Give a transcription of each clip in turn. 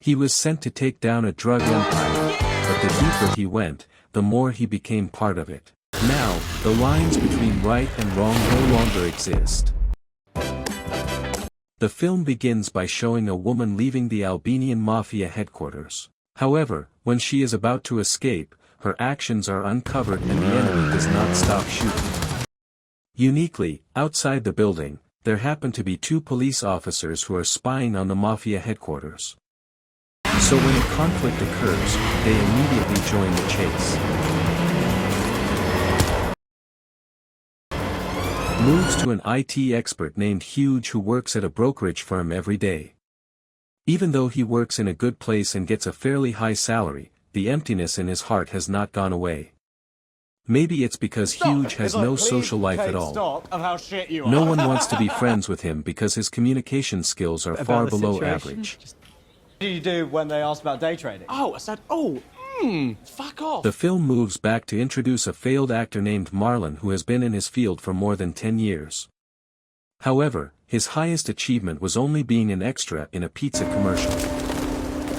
He was sent to take down a drug empire, but the deeper he went, the more he became part of it. Now, the lines between right and wrong no longer exist. The film begins by showing a woman leaving the Albanian Mafia headquarters. However, when she is about to escape, her actions are uncovered and the enemy does not stop shooting. Uniquely, outside the building, there happen to be two police officers who are spying on the Mafia headquarters. So when a conflict occurs, they immediately join the chase. Moves to an IT expert named Huge who works at a brokerage firm every day. Even though he works in a good place and gets a fairly high salary, the emptiness in his heart has not gone away. Maybe it's because Huge has no social life at all. No one wants to be friends with him because his communication skills are far below average. What did you do when they asked about day trading? Oh, I said, fuck off. The film moves back to introduce a failed actor named Marlon who has been in his field for more than 10 years. However, his highest achievement was only being an extra in a pizza commercial.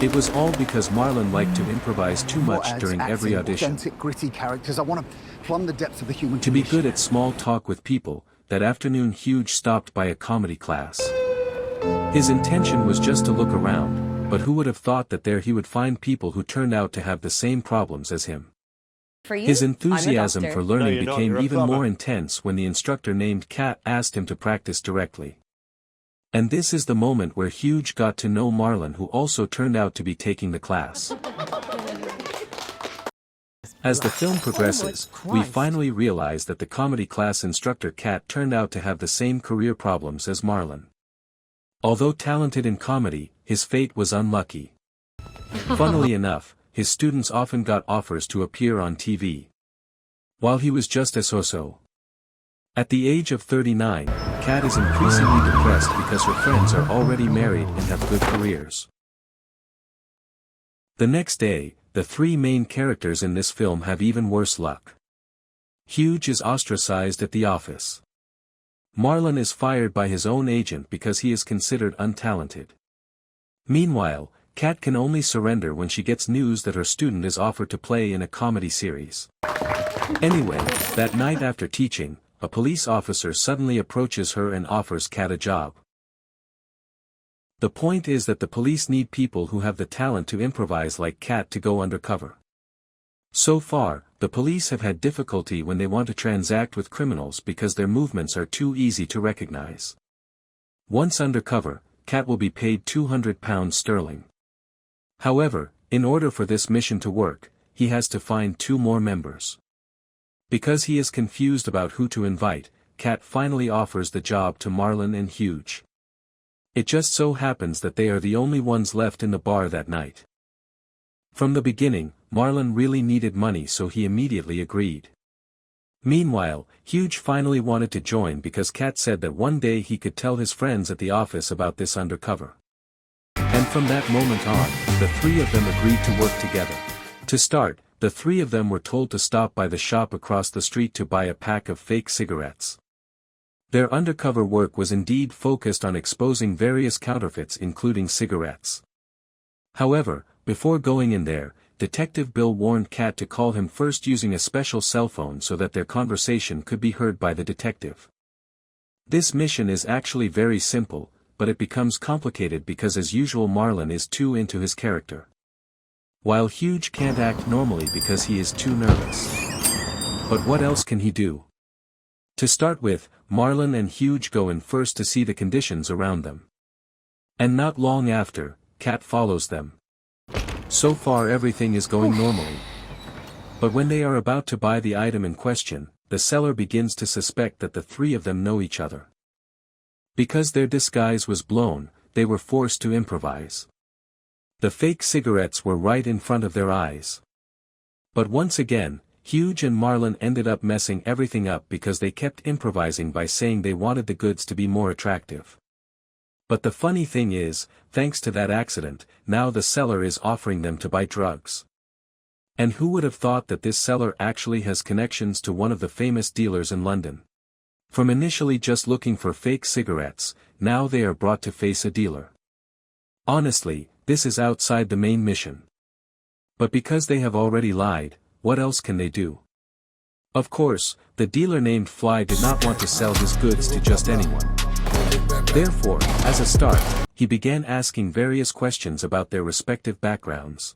It was all because Marlon liked to improvise too much during every audition. Gritty characters. I want to plumb the depths of the human To be good at small talk with people, that afternoon Huge stopped by a comedy class. His intention was just to look around, but who would have thought that there he would find people who turned out to have the same problems as him. His enthusiasm for learning became even more intense when the instructor named Kat asked him to practice directly. And this is the moment where Huge got to know Marlon who also turned out to be taking the class. As the film progresses, we finally realize that the comedy class instructor Kat turned out to have the same career problems as Marlon. Although talented in comedy, his fate was unlucky. Funnily enough, his students often got offers to appear on TV, while he was just a so-so. At the age of 39, Kat is increasingly depressed because her friends are already married and have good careers. The next day, the three main characters in this film have even worse luck. Huge is ostracized at the office. Marlon is fired by his own agent because he is considered untalented. Meanwhile, Kat can only surrender when she gets news that her student is offered to play in a comedy series. Anyway, that night after teaching, a police officer suddenly approaches her and offers Kat a job. The point is that the police need people who have the talent to improvise like Kat to go undercover. So far, the police have had difficulty when they want to transact with criminals because their movements are too easy to recognize. Once undercover, Kat will be paid £200 sterling. However, in order for this mission to work, he has to find two more members. Because he is confused about who to invite, Kat finally offers the job to Marlon and Huge. It just so happens that they are the only ones left in the bar that night. From the beginning, Marlon really needed money so he immediately agreed. Meanwhile, Huge finally wanted to join because Kat said that one day he could tell his friends at the office about this undercover. And from that moment on, the three of them agreed to work together. To start, the three of them were told to stop by the shop across the street to buy a pack of fake cigarettes. Their undercover work was indeed focused on exposing various counterfeits including cigarettes. However, before going in there, Detective Bill warned Kat to call him first using a special cell phone so that their conversation could be heard by the detective. This mission is actually very simple, but it becomes complicated because as usual Marlon is too into his character, while Huge can't act normally because he is too nervous. But what else can he do? To start with, Marlon and Huge go in first to see the conditions around them. And not long after, Kat follows them. So far everything is going normally. But when they are about to buy the item in question, the seller begins to suspect that the three of them know each other. Because their disguise was blown, they were forced to improvise. The fake cigarettes were right in front of their eyes. But once again, Huge and Marlon ended up messing everything up because they kept improvising by saying they wanted the goods to be more attractive. But the funny thing is, thanks to that accident, now the seller is offering them to buy drugs. And who would have thought that this seller actually has connections to one of the famous dealers in London? From initially just looking for fake cigarettes, now they are brought to face a dealer. Honestly, this is outside the main mission. But because they have already lied, what else can they do? Of course, the dealer named Fly did not want to sell his goods to just anyone. Therefore, as a start, he began asking various questions about their respective backgrounds.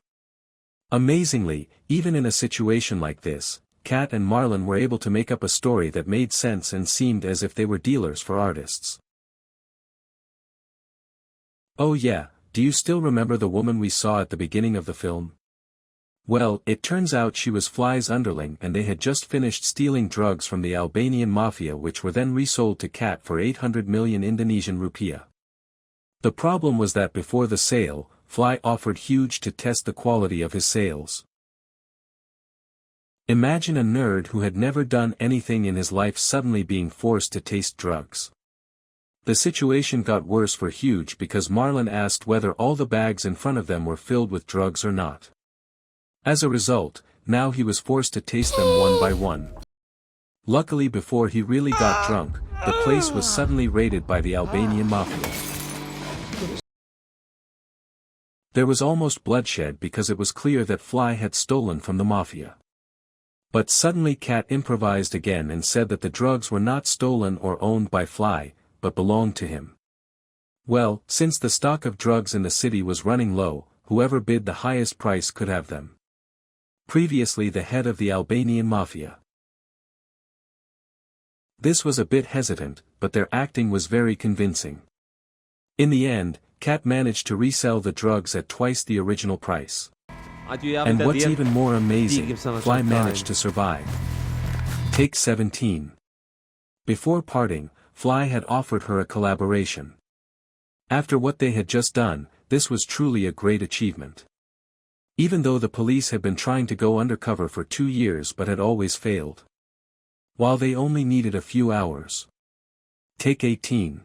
Amazingly, even in a situation like this, Kat and Marlon were able to make up a story that made sense and seemed as if they were dealers for artists. Oh yeah, do you still remember the woman we saw at the beginning of the film? Well, it turns out she was Fly's underling and they had just finished stealing drugs from the Albanian Mafia which were then resold to Kat for 800 million Indonesian rupiah. The problem was that before the sale, Fly offered Huge to test the quality of his sales. Imagine a nerd who had never done anything in his life suddenly being forced to taste drugs. The situation got worse for Huge because Marlon asked whether all the bags in front of them were filled with drugs or not. As a result, now he was forced to taste them one by one. Luckily before he really got drunk, the place was suddenly raided by the Albanian Mafia. There was almost bloodshed because it was clear that Fly had stolen from the Mafia. But suddenly Kat improvised again and said that the drugs were not stolen or owned by Fly, but belonged to him. Well, since the stock of drugs in the city was running low, whoever bid the highest price could have them. Previously the head of the Albanian Mafia. This was a bit hesitant, but their acting was very convincing. In the end, Kat managed to resell the drugs at twice the original price. And what's even more amazing, Fly managed to survive. Take 17. Before parting, Fly had offered her a collaboration. After what they had just done, this was truly a great achievement. Even though the police had been trying to go undercover for 2 years but had always failed. While they only needed a few hours. Take 18.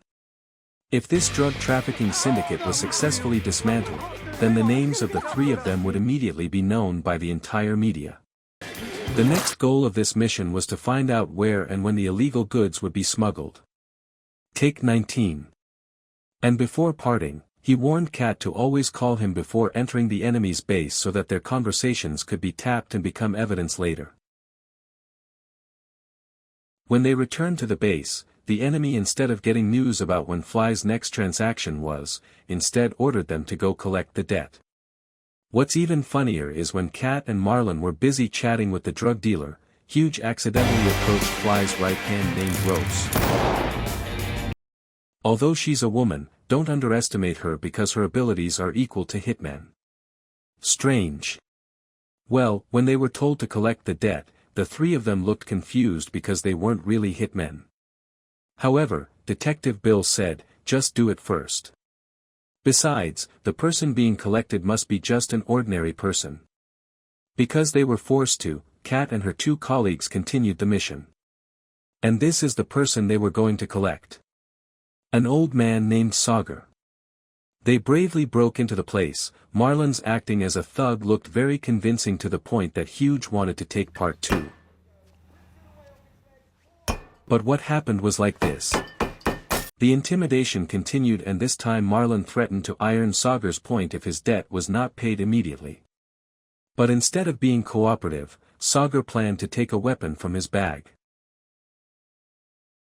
If this drug trafficking syndicate was successfully dismantled, then the names of the 3 of them would immediately be known by the entire media. The next goal of this mission was to find out where and when the illegal goods would be smuggled. Take 19. And before parting, he warned Kat to always call him before entering the enemy's base so that their conversations could be tapped and become evidence later. When they returned to the base, the enemy instead of getting news about when Fly's next transaction was, instead ordered them to go collect the debt. What's even funnier is when Kat and Marlon were busy chatting with the drug dealer, Huge accidentally approached Fly's right hand named Rose. Although she's a woman, don't underestimate her because her abilities are equal to hitmen. Strange. Well, when they were told to collect the debt, the 3 of them looked confused because they weren't really hitmen. However, Detective Bill said, just do it first. Besides, the person being collected must be just an ordinary person. Because they were forced to, Kat and her 2 colleagues continued the mission. And this is the person they were going to collect. An old man named Sagar. They bravely broke into the place. Marlon's acting as a thug looked very convincing to the point that Huge wanted to take part too. But what happened was like this. The intimidation continued and this time Marlon threatened to iron Sagar's point if his debt was not paid immediately. But instead of being cooperative, Sagar planned to take a weapon from his bag.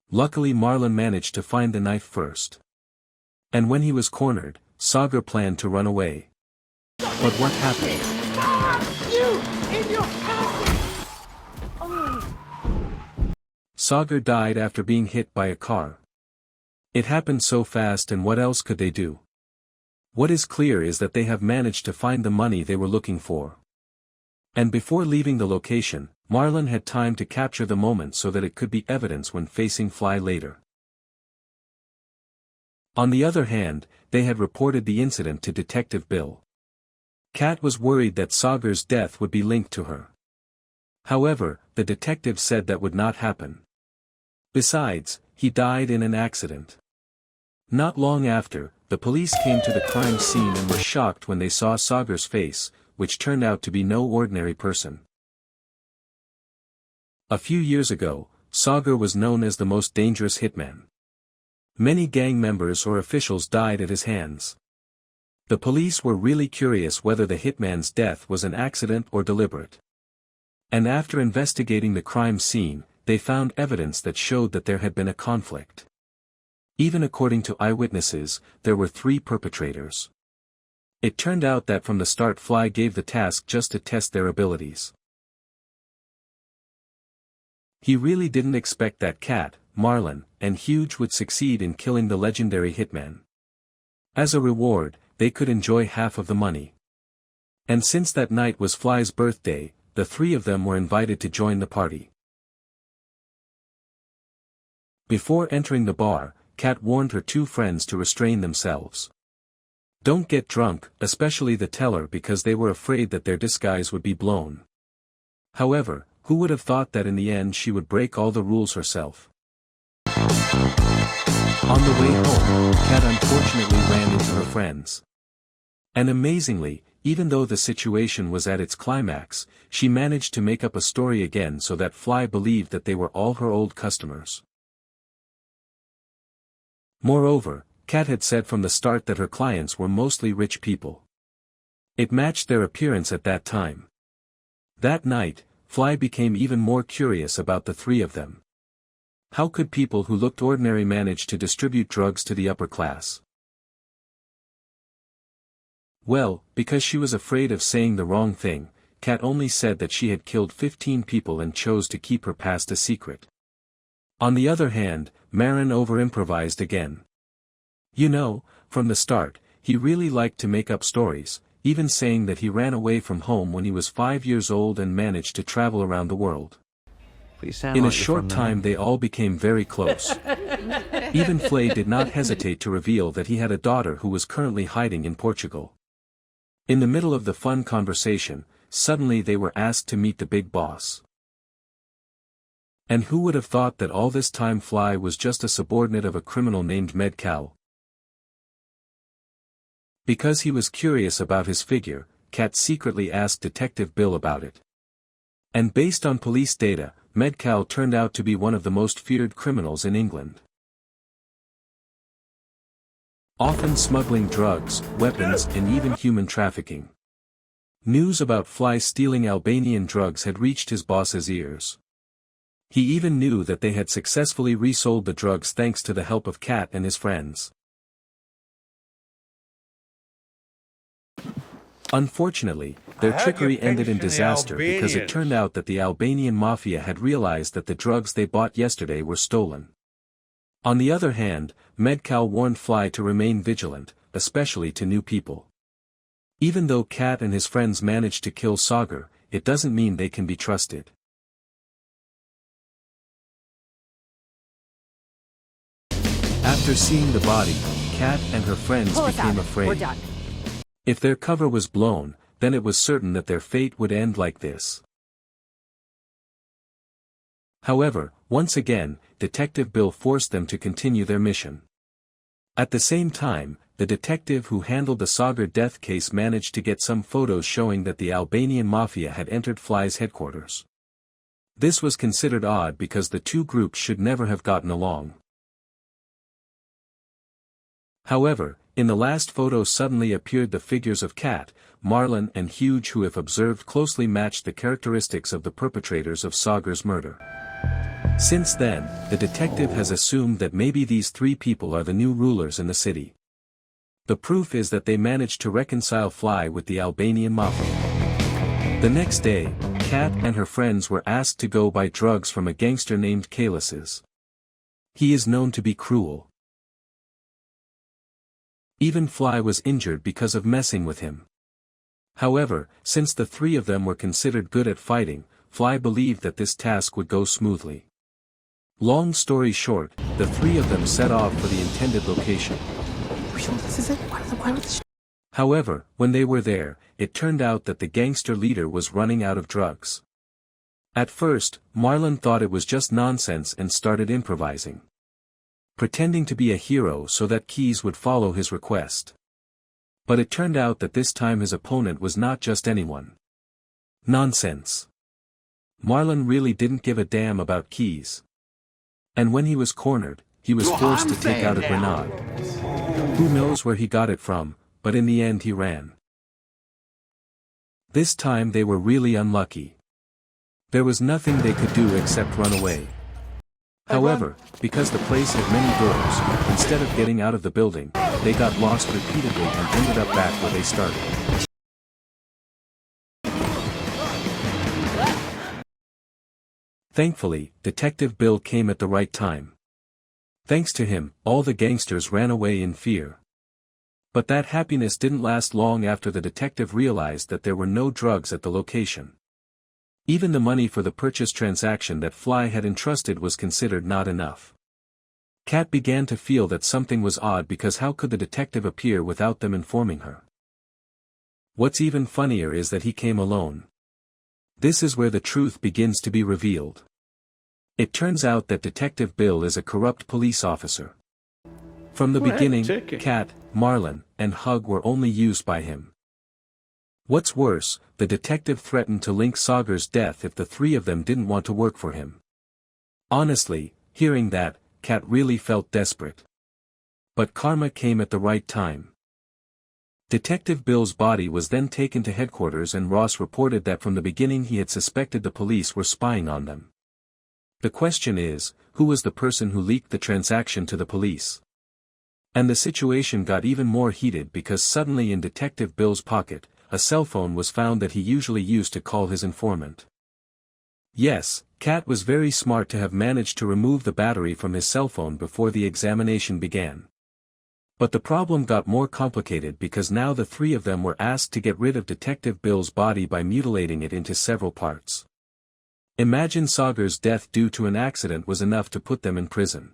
Luckily Marlon managed to find the knife first. And when he was cornered, Sagar planned to run away. But what happened? Sagar died after being hit by a car. It happened so fast and what else could they do? What is clear is that they have managed to find the money they were looking for. And before leaving the location, Marlon had time to capture the moment so that it could be evidence when facing Fly later. On the other hand, they had reported the incident to Detective Bill. Kat was worried that Sagar's death would be linked to her. However, the detective said that would not happen. Besides, he died in an accident. Not long after, the police came to the crime scene and were shocked when they saw Sagar's face, which turned out to be no ordinary person. A few years ago, Sagar was known as the most dangerous hitman. Many gang members or officials died at his hands. The police were really curious whether the hitman's death was an accident or deliberate. And after investigating the crime scene, they found evidence that showed that there had been a conflict. Even according to eyewitnesses, there were 3 perpetrators. It turned out that from the start Fly gave the task just to test their abilities. He really didn't expect that Cat, Marlon, and Huge would succeed in killing the legendary hitman. As a reward, they could enjoy half of the money. And since that night was Fly's birthday, the 3 of them were invited to join the party. Before entering the bar, Cat warned her 2 friends to restrain themselves. Don't get drunk, especially the teller, because they were afraid that their disguise would be blown. However, who would have thought that in the end she would break all the rules herself? On the way home, Cat unfortunately ran into her friends. And amazingly, even though the situation was at its climax, she managed to make up a story again so that Fly believed that they were all her old customers. Moreover, Cat had said from the start that her clients were mostly rich people. It matched their appearance at that time. That night, Fly became even more curious about the 3 of them. How could people who looked ordinary manage to distribute drugs to the upper class? Well, because she was afraid of saying the wrong thing, Cat only said that she had killed 15 people and chose to keep her past a secret. On the other hand, Marin over-improvised again. You know, from the start, he really liked to make up stories, even saying that he ran away from home when he was 5 years old and managed to travel around the world. In a short time they all became very close. Even Flay did not hesitate to reveal that he had a daughter who was currently hiding in Portugal. In the middle of the fun conversation, suddenly they were asked to meet the big boss. And who would have thought that all this time Fly was just a subordinate of a criminal named Medcal? Because he was curious about his figure, Cat secretly asked Detective Bill about it. And based on police data, Medcal turned out to be one of the most feared criminals in England. Often smuggling drugs, weapons, and even human trafficking. News about Fly stealing Albanian drugs had reached his boss's ears. He even knew that they had successfully resold the drugs thanks to the help of Cat and his friends. Unfortunately, their trickery ended in disaster because it turned out that the Albanian Mafia had realized that the drugs they bought yesterday were stolen. On the other hand, Medcal warned Fly to remain vigilant, especially to new people. Even though Cat and his friends managed to kill Sagar, it doesn't mean they can be trusted. After seeing the body, Cat and her friends became afraid. We're done. If their cover was blown, then it was certain that their fate would end like this. However, once again, Detective Bill forced them to continue their mission. At the same time, the detective who handled the Sagar death case managed to get some photos showing that the Albanian Mafia had entered Fly's headquarters. This was considered odd because the 2 groups should never have gotten along. However, in the last photo suddenly appeared the figures of Cat, Marlon and Huge, who if observed closely matched the characteristics of the perpetrators of Sagar's murder. Since then, the detective has assumed that maybe these 3 people are the new rulers in the city. The proof is that they managed to reconcile Fly with the Albanian Mafia. The next day, Cat and her friends were asked to go buy drugs from a gangster named Kalis's. He is known to be cruel. Even Fly was injured because of messing with him. However, since the 3 of them were considered good at fighting, Fly believed that this task would go smoothly. Long story short, the 3 of them set off for the intended location. This is it? Why would this? However, when they were there, it turned out that the gangster leader was running out of drugs. At first, Marlon thought it was just nonsense and started improvising, pretending to be a hero so that Keys would follow his request. But it turned out that this time his opponent was not just anyone. Nonsense. Marlon really didn't give a damn about Keys. And when he was cornered, he was forced to take out a grenade. Who knows where he got it from, but in the end he ran. This time they were really unlucky. There was nothing they could do except run away. However, because the place had many doors, instead of getting out of the building, they got lost repeatedly and ended up back where they started. Thankfully, Detective Bill came at the right time. Thanks to him, all the gangsters ran away in fear. But that happiness didn't last long after the detective realized that there were no drugs at the location. Even the money for the purchase transaction that Fly had entrusted was considered not enough. Kat began to feel that something was odd because how could the detective appear without them informing her? What's even funnier is that he came alone. This is where the truth begins to be revealed. It turns out that Detective Bill is a corrupt police officer. From the beginning, Kat, Marlon, and Hug were only used by him. What's worse, the detective threatened to link Sagar's death if the three of them didn't want to work for him. Honestly, hearing that, Kat really felt desperate. But karma came at the right time. Detective Bill's body was then taken to headquarters and Ross reported that from the beginning he had suspected the police were spying on them. The question is, who was the person who leaked the transaction to the police? And the situation got even more heated because suddenly in Detective Bill's pocket, a cell phone was found that he usually used to call his informant. Yes, Kat was very smart to have managed to remove the battery from his cell phone before the examination began. But the problem got more complicated because now the three of them were asked to get rid of Detective Bill's body by mutilating it into several parts. Imagine Sagar's death due to an accident was enough to put them in prison.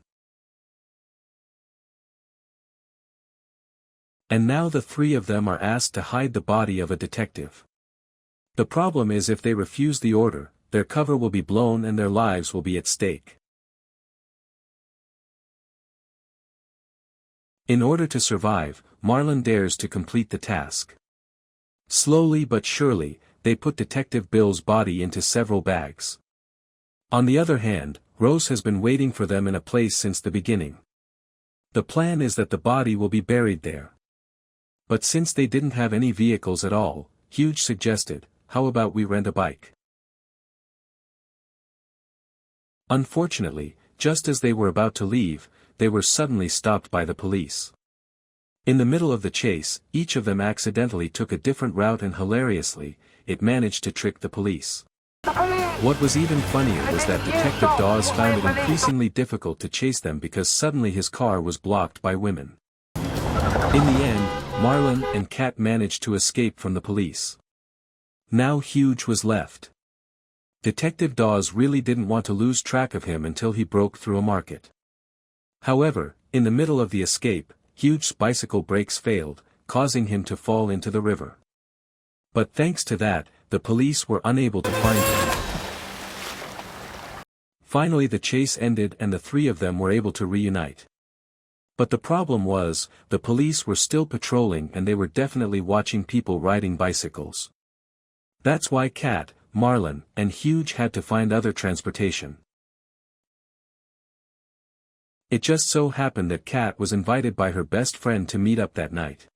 And now the three of them are asked to hide the body of a detective. The problem is if they refuse the order, their cover will be blown and their lives will be at stake. In order to survive, Marlon dares to complete the task. Slowly but surely, they put Detective Bill's body into several bags. On the other hand, Rose has been waiting for them in a place since the beginning. The plan is that the body will be buried there. But since they didn't have any vehicles at all, Hugh suggested, how about we rent a bike? Unfortunately, just as they were about to leave, they were suddenly stopped by the police. In the middle of the chase, each of them accidentally took a different route and hilariously, it managed to trick the police. What was even funnier was that Detective Dawes found it increasingly difficult to chase them because suddenly his car was blocked by women. In the end, Marlon and Kat managed to escape from the police. Now Hugh was left. Detective Dawes really didn't want to lose track of him until he broke through a market. However, in the middle of the escape, Hugh's bicycle brakes failed, causing him to fall into the river. But thanks to that, the police were unable to find him. Finally the chase ended and the three of them were able to reunite. But the problem was, the police were still patrolling and they were definitely watching people riding bicycles. That's why Kat, Marlon, and Hugh had to find other transportation. It just so happened that Kat was invited by her best friend to meet up that night.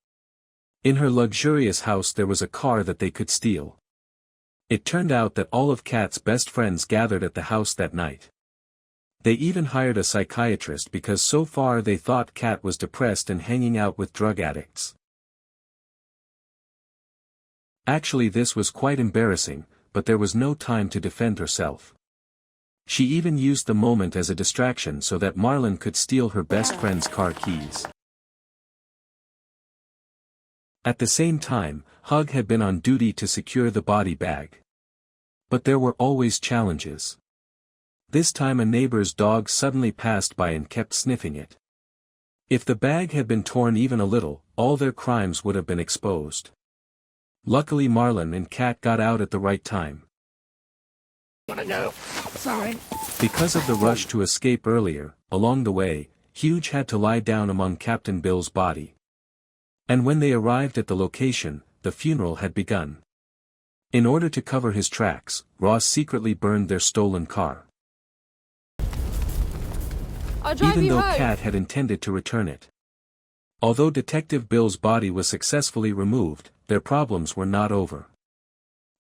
In her luxurious house there was a car that they could steal. It turned out that all of Kat's best friends gathered at the house that night. They even hired a psychiatrist because so far they thought Kat was depressed and hanging out with drug addicts. Actually this was quite embarrassing, but there was no time to defend herself. She even used the moment as a distraction so that Marlon could steal her best friend's car keys. At the same time, Hug had been on duty to secure the body bag. But there were always challenges. This time a neighbor's dog suddenly passed by and kept sniffing it. If the bag had been torn even a little, all their crimes would have been exposed. Luckily Marlon and Kat got out at the right time. Sorry. Because of the rush to escape earlier, along the way, Hugh had to lie down among Captain Bill's body. And when they arrived at the location, the funeral had begun. In order to cover his tracks, Ross secretly burned their stolen car. Even though Kat had intended to return it. Although Detective Bill's body was successfully removed, their problems were not over.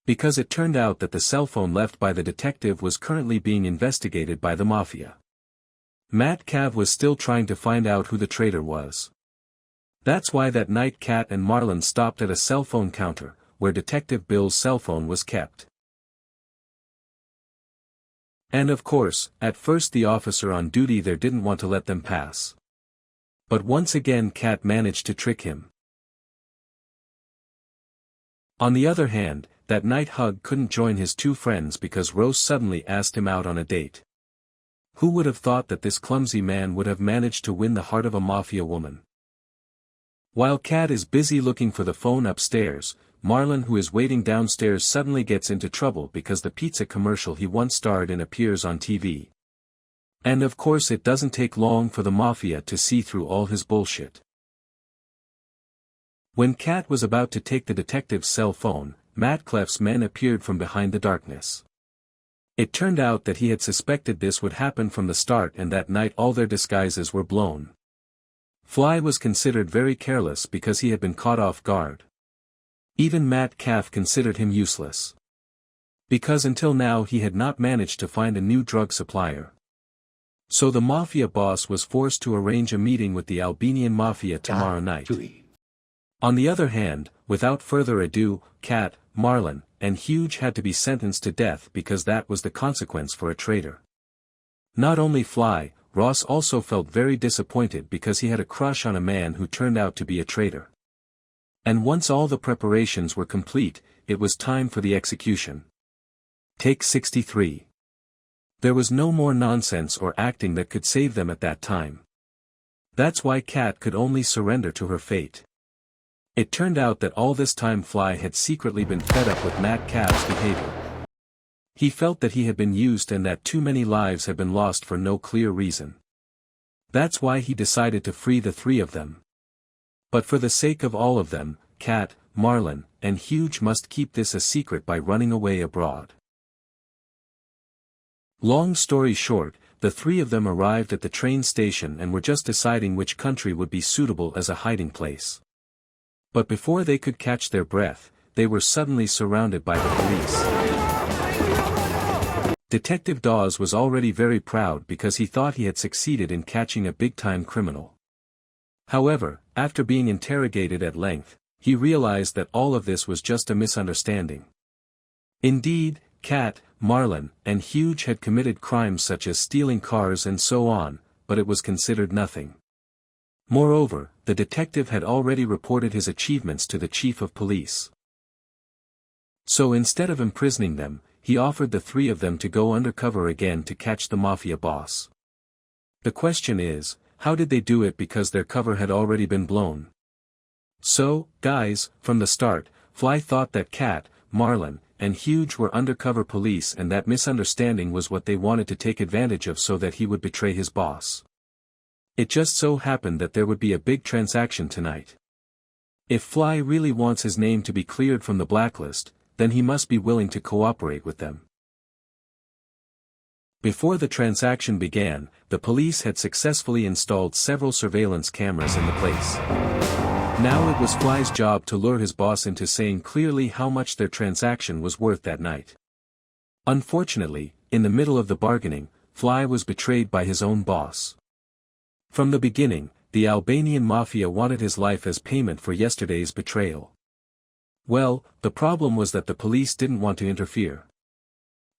Because it turned out that the cell phone left by the detective was currently being investigated by the Mafia. Matt Cav was still trying to find out who the traitor was. That's why that night Kat and Marlon stopped at a cell phone counter, where Detective Bill's cell phone was kept. And of course, at first the officer on duty there didn't want to let them pass. But once again Kat managed to trick him. On the other hand, that night Hug couldn't join his two friends because Rose suddenly asked him out on a date. Who would have thought that this clumsy man would have managed to win the heart of a Mafia woman? While Kat is busy looking for the phone upstairs, Marlon, who is waiting downstairs, suddenly gets into trouble because the pizza commercial he once starred in appears on TV. And of course it doesn't take long for the Mafia to see through all his bullshit. When Kat was about to take the detective's cell phone, Matt Clef's men appeared from behind the darkness. It turned out that he had suspected this would happen from the start, and that night all their disguises were blown. Fly was considered very careless because he had been caught off guard. Even Matt Caff considered him useless. Because until now he had not managed to find a new drug supplier. So the Mafia boss was forced to arrange a meeting with the Albanian Mafia tomorrow night. On the other hand, without further ado, Kat, Marlon, and Huge had to be sentenced to death because that was the consequence for a traitor. Not only Fly, Ross also felt very disappointed because he had a crush on a man who turned out to be a traitor. And once all the preparations were complete, it was time for the execution. Take 63. There was no more nonsense or acting that could save them at that time. That's why Kat could only surrender to her fate. It turned out that all this time Fly had secretly been fed up with Matt Caff's behavior. He felt that he had been used and that too many lives had been lost for no clear reason. That's why he decided to free the three of them. But for the sake of all of them, Kat, Marlon, and Huge must keep this a secret by running away abroad. Long story short, the three of them arrived at the train station and were just deciding which country would be suitable as a hiding place. But before they could catch their breath, they were suddenly surrounded by the police. Detective Dawes was already very proud because he thought he had succeeded in catching a big-time criminal. However, after being interrogated at length, he realized that all of this was just a misunderstanding. Indeed, Kat, Marlon, and Huge had committed crimes such as stealing cars and so on, but it was considered nothing. Moreover, the detective had already reported his achievements to the chief of police. So instead of imprisoning them, he offered the three of them to go undercover again to catch the Mafia boss. The question is, how did they do it because their cover had already been blown? So, guys, from the start, Fly thought that Kat, Marlon, and Huge were undercover police and that misunderstanding was what they wanted to take advantage of so that he would betray his boss. It just so happened that there would be a big transaction tonight. If Fly really wants his name to be cleared from the blacklist, then he must be willing to cooperate with them. Before the transaction began, the police had successfully installed several surveillance cameras in the place. Now it was Fly's job to lure his boss into saying clearly how much their transaction was worth that night. Unfortunately, in the middle of the bargaining, Fly was betrayed by his own boss. From the beginning, the Albanian Mafia wanted his life as payment for yesterday's betrayal. Well, the problem was that the police didn't want to interfere.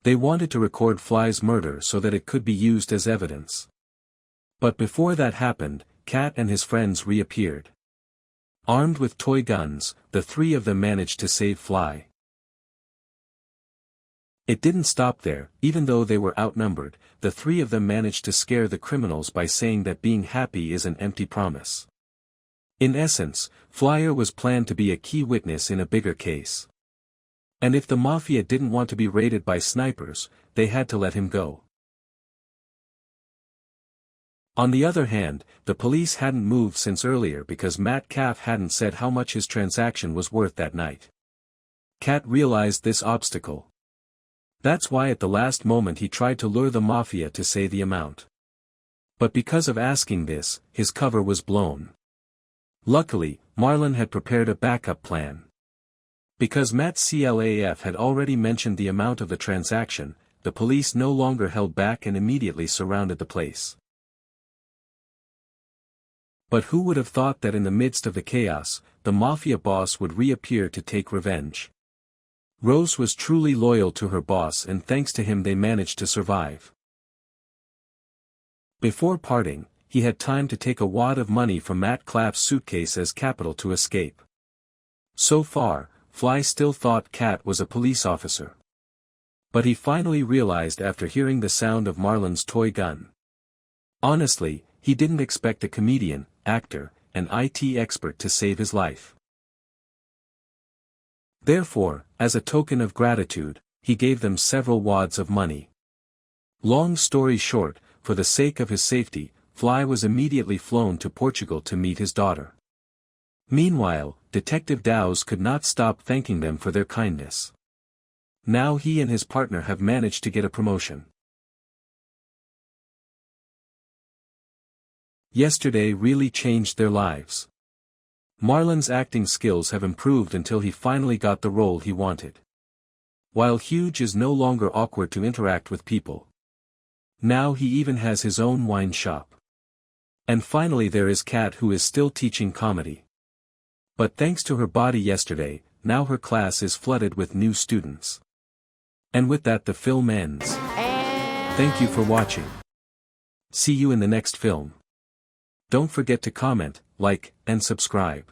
They wanted to record Fly's murder so that it could be used as evidence. But before that happened, Kat and his friends reappeared. Armed with toy guns, the three of them managed to save Fly. It didn't stop there. Even though they were outnumbered, the three of them managed to scare the criminals by saying that being happy is an empty promise. In essence, Flyer was planned to be a key witness in a bigger case. And if the Mafia didn't want to be raided by snipers, they had to let him go. On the other hand, the police hadn't moved since earlier because Matt Caff hadn't said how much his transaction was worth that night. Kat realized this obstacle. That's why at the last moment he tried to lure the Mafia to say the amount. But because of asking this, his cover was blown. Luckily, Marlon had prepared a backup plan. Because Matt CLAF had already mentioned the amount of the transaction, the police no longer held back and immediately surrounded the place. But who would have thought that in the midst of the chaos, the Mafia boss would reappear to take revenge? Rose was truly loyal to her boss, and thanks to him they managed to survive. Before parting, he had time to take a wad of money from Matt Clapp's suitcase as capital to escape. So far, Fly still thought Cat was a police officer. But he finally realized after hearing the sound of Marlon's toy gun. Honestly, he didn't expect a comedian, actor, and IT expert to save his life. Therefore, as a token of gratitude, he gave them several wads of money. Long story short, for the sake of his safety, Fly was immediately flown to Portugal to meet his daughter. Meanwhile, Detective Dowse could not stop thanking them for their kindness. Now he and his partner have managed to get a promotion. Yesterday really changed their lives. Marlon's acting skills have improved until he finally got the role he wanted. While Huge is no longer awkward to interact with people. Now he even has his own wine shop. And finally there is Kat, who is still teaching comedy. But thanks to her body yesterday, now her class is flooded with new students. And with that the film ends. Thank you for watching. See you in the next film. Don't forget to comment, like, and subscribe.